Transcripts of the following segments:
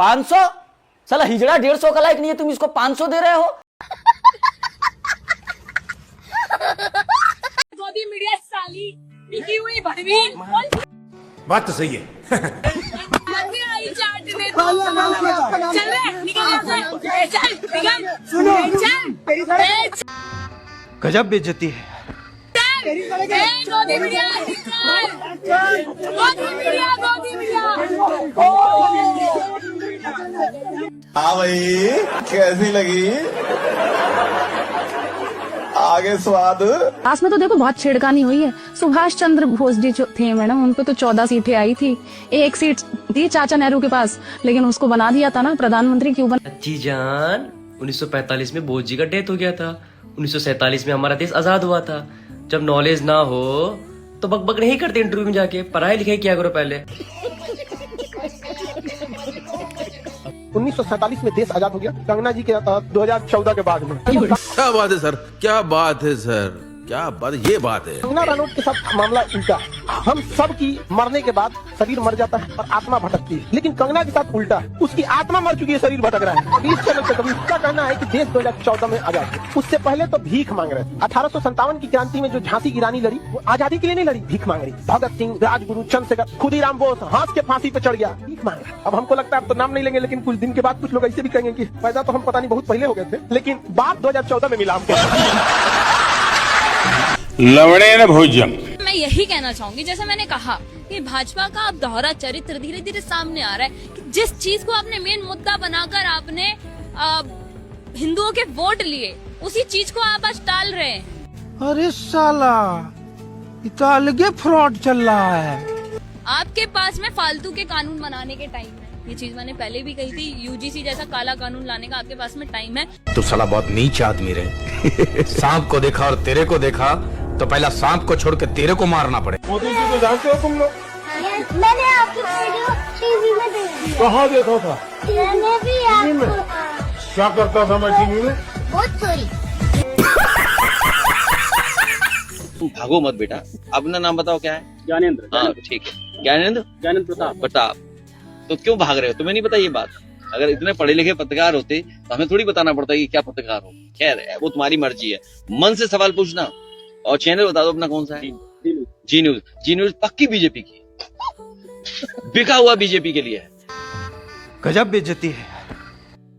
500? साला हिजड़ा 150 का लाइक नहीं है, तुम इसको 500 दे रहे हो। गोदी मीडिया साली बिकी हुई भड़वीन। बात तो सही है। आई चाटने दो। चल रे निकल यहाँ से। चल निकल। चल। गजब बेइज्जती है। गोदी मीडिया गोदी मीडिया। हाँ भाई, कैसी लगी? आगे स्वाद। पास में तो देखो बहुत छेड़खानी हुई है। सुभाष चंद्र बोस जी जो थे मैडम, उनको तो 14 सीटें आई थी, एक सीट थी चाचा नेहरू के पास, लेकिन उसको बना दिया था ना प्रधानमंत्री। क्यों बना? जी जान, 1945 में बोस जी का डेथ हो गया था। 1947 में हमारा देश आजाद हुआ था। जब नॉलेज ना हो तो बकबक नहीं करते इंटरव्यू में जाके, पढ़ाई लिखाई किया करो पहले। 1947 में देश आजाद हो गया कंगना जी के 2014 के बाद में। क्या बात है सर, क्या बात है सर, क्या बात, ये बात है। कंगना रनौत के साथ मामला उल्टा। हम सब की मरने के बाद शरीर मर जाता है और आत्मा भटकती है, लेकिन कंगना के साथ उल्टा, उसकी आत्मा मर चुकी है, शरीर भटक रहा है। इस चैनल पे कभी उसका कहना है कि देश 2014 में आजाद है, उससे पहले तो भीख मांग रहे थे। 1857 की क्रांति में जो झांसी की रानी लड़ी, वो आजादी के लिए नहीं लड़ी, भीख मांग रही। भगत सिंह, राजगुरु, चंद्रशेखर, खुदीराम बोस हंस के फांसी पे चढ़ गया, भीख मांग रहा। अब हमको लगता है अब तो नाम नहीं लेंगे, लेकिन कुछ दिन के बाद कुछ लोग ऐसे भी कहेंगे कि पैदा तो हम पता नहीं बहुत पहले हो गए थे, लेकिन बात 2014 में मिला हमको। लवणे न भोजन। मैं यही कहना चाहूंगी, जैसे मैंने कहा कि भाजपा का अब दोहरा चरित्र धीरे धीरे सामने आ रहा है कि जिस चीज को आपने मेन मुद्दा बनाकर आपने हिंदुओं के वोट लिए, उसी चीज को आप आज टाल रहे हैं। अरे साला, ये तो अलगे फ्रॉड चल रहा है। आपके पास में फालतू के कानून बनाने के टाइम है। ये चीज मैंने पहले भी कही थी, यूजीसी जैसा काला कानून लाने का आपके पास में टाइम है। तो साला बहुत नीच आदमी रहे। सांप को देखा और तेरे को देखा तो पहला सांप को छोड़ के तेरे को मारना पड़े। मोदी जी को जानते हो तुम लोग? मैंने आपकी वीडियो टीवी में देखी। कहाँ देखा था? मैंने भी आपको। क्या करता था मैं टीवी में? बहुत सॉरी। भागो मत बेटा, अपना नाम बताओ क्या है? ज्ञानेंद्र। हाँ ठीक है, ज्ञानेंद्र प्रताप। तो क्यों भाग रहे हो? तुम्हें नहीं पता ये बात? अगर इतने पढ़े लिखे पत्रकार होते तो हमें थोड़ी बताना पड़ता कि क्या पत्रकार हो। खैर है, वो तुम्हारी मर्जी है, मन से सवाल पूछना। और चैनल बता दो अपना कौन सा है? जी न्यूज। जी न्यूज पक्की बीजेपी की, बिका हुआ बीजेपी के लिए है। गजब बेइज्जती है।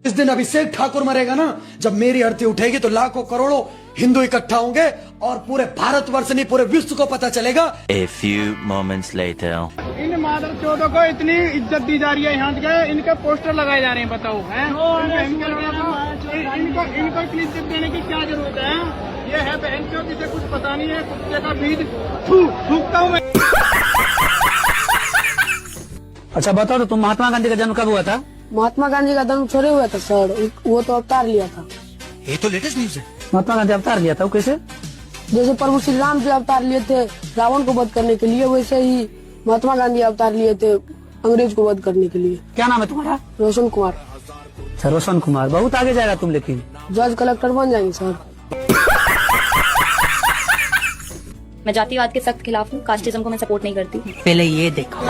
इस दिन अभिषेक ठाकुर मरेगा ना, जब मेरी अर्थी उठेगी तो लाखों करोड़ों हिंदू इकट्ठा होंगे और पूरे भारतवर्ष नहीं पूरे विश्व को पता चलेगा। A few moments later. इन मादर चौदह को इतनी इज्जत दी जा रही है, यहाँ के इनके पोस्टर लगाए जा रहे हैं, बताओ हैं? इनको इतनी इज्जत देने की क्या जरूरत है? ये है बहन चो, जिसे कुछ पता नहीं है, कुत्ते का बीज थूकता हूँ मैं। अच्छा बताओ, तो तुम महात्मा गांधी का जन्म कब हुआ था? महात्मा गांधी का जन्म छोड़े हुआ था सर, वो तो अवतार लिया था। ये तो लेटेस्ट न्यूज है। महात्मा गांधी अवतार लिया था, वो कैसे? जैसे प्रभु श्री राम जी अवतार लिए थे रावण को वध करने के लिए, वैसे ही महात्मा गांधी अवतार लिए थे अंग्रेज को वध करने के लिए। क्या नाम है तुम्हारा? रोशन कुमार। सर रोशन कुमार, बहुत आगे जाएगा तुम, लेकिन जज कलेक्टर बन जाएंगे सर। मैं जातिवाद के सख्त खिलाफ हूँ, कास्टिज्म को मैं सपोर्ट नहीं करती। पहले ये देखो,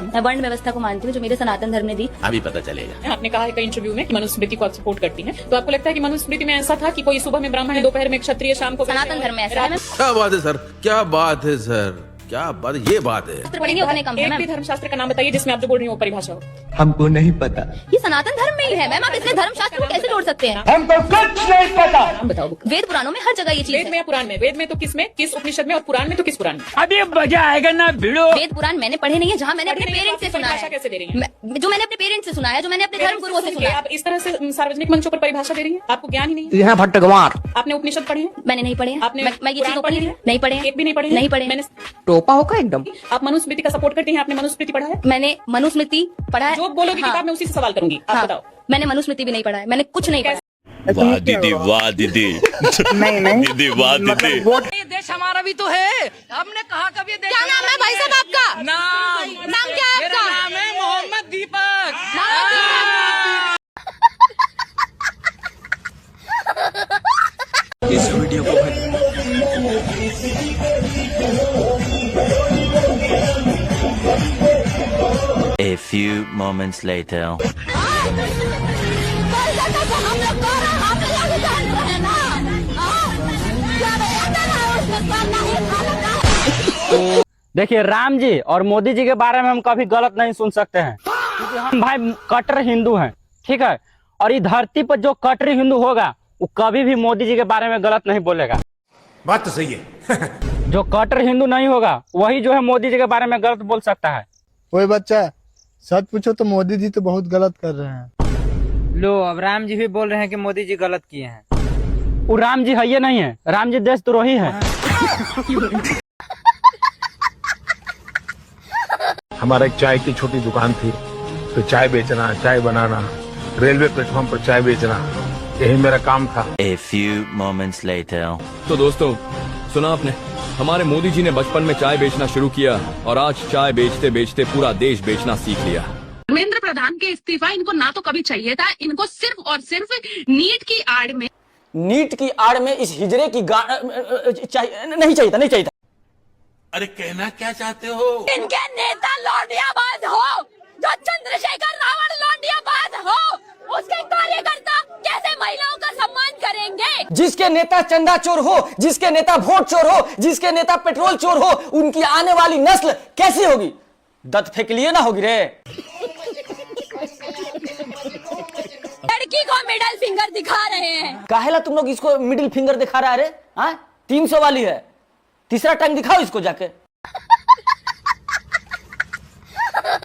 मैं वर्ण व्यवस्था को मानती हूँ जो मेरे सनातन धर्म ने दी। अभी पता चलेगा। आपने कहा है कई इंटरव्यू में कि मनुस्मृति को आप सपोर्ट करती हैं, तो आपको लगता है कि मनुस्मृति में ऐसा था कि कोई सुबह में ब्राह्मण है, दोपहर में क्षत्रिय, शाम को सनातन धर्म में ऐसा है। क्या बात है सर, क्या बात है सर, क्या बात, ये बात है। एक भी धर्मशास्त्र का नाम बताइए जिसमें आप जो बोल रही हो परिभाषा हो। हमको नहीं पता। ये सनातन धर्म में ही है मैम, आप इसमें धर्मशास्त्र को कैसे जोड़ सकते हैं? हमको कुछ नहीं पता। बताओ, वेद पुराणों में हर जगह ये चीज वेद में या पुराण में? वेद में तो किस में, किस उपनिषद में, और पुराण में तो किस पुराण में? अभी मजा आएगा ना भिड़ो। वेद पुराण मैंने पढ़े नहीं है, जहाँ मैंने अपने पेरेंट्स से सुना है। कैसे दे रही है? जो मैंने अपने पेरेंट्स से सुना है, जो मैंने अपने धर्म गुरुओं से सुना है। आप इस तरह से सार्वजनिक मंचों पर परिभाषा दे रही है, आपको ज्ञान ही नहीं है। यहाँ भट्टगवार। आपने उपनिषद पढ़े हैं? मैंने नहीं पढ़े। आपने मैं ये चीज पढ़ी नहीं पढ़े, एक भी नहीं पढ़े? नहीं पढ़े। मैंने टोपा होगा एकदम। आप मनुस्मृति का सपोर्ट करते हैं? आपने मनुस्मृति पढ़ा है? मैंने मनुस्मृति पढ़ा है। जो बोलोगे किताब में उसी से सवाल करूंगी, आप बताओ। मैंने मनुस्मृति भी नहीं पढ़ा है, मैंने कुछ नहीं पढ़ा। वाह दीदी, वाह दीदी। नहीं दीदी वाह दीदी। ये देश हमारा भी तो है, हमने कहा कभी देश। क्या नाम है भाई साहब आपका? नाम क्या है आपका? नाम है मोहम्मद दीपक। इस वीडियो को few moments later. देखिए, राम जी और मोदी जी के बारे में हम कभी गलत नहीं सुन सकते हैं, क्योंकि हम भाई कट्टर हिंदू हैं, ठीक है। और इस धरती पर जो कट्टर हिंदू होगा वो कभी भी मोदी जी के बारे में गलत नहीं बोलेगा। बात तो सही है। जो कट्टर हिंदू नहीं होगा वही जो है मोदी जी के बारे में गलत बोल सकता है। ओए बच्चा, सच पूछो तो मोदी जी तो बहुत गलत कर रहे हैं। लो, अब राम जी भी बोल रहे हैं कि मोदी जी गलत किए हैं। वो राम जी है ये नहीं है, राम जी देशद्रोही है। हमारा एक चाय की छोटी दुकान थी, तो चाय बेचना, चाय बनाना, रेलवे प्लेटफॉर्म पर चाय बेचना, यही मेरा काम था। A few moments later. तो दोस्तों, सुना आपने, हमारे मोदी जी ने बचपन में चाय बेचना शुरू किया और आज चाय बेचते बेचते पूरा देश बेचना सीख लिया। धर्मेंद्र प्रधान के इस्तीफा इनको ना तो कभी चाहिए था, इनको सिर्फ और सिर्फ नीट की आड़ में इस हिजड़े की नहीं चाहिए था। अरे कहना क्या चाहते हो? इनके नेता लौंडियाबाज हो, जो चंद्रशेखर रावण लौंडियाबाज हो, उसके कार्यकर्ता कैसे महिलाओं का सम्मान करेंगे? जिसके नेता चंदा चोर हो, जिसके नेता वोट चोर हो, जिसके नेता पेट्रोल चोर हो, उनकी आने वाली नस्ल कैसी होगी? दत फेंक लिए ना होगी रे। लड़की को मिडिल फिंगर दिखा रहे हैं। काहेला तुम लोग इसको मिडिल फिंगर दिखा रहा है रे? 300 वाली है, तीसरा टंग दिखाओ इसको जाके।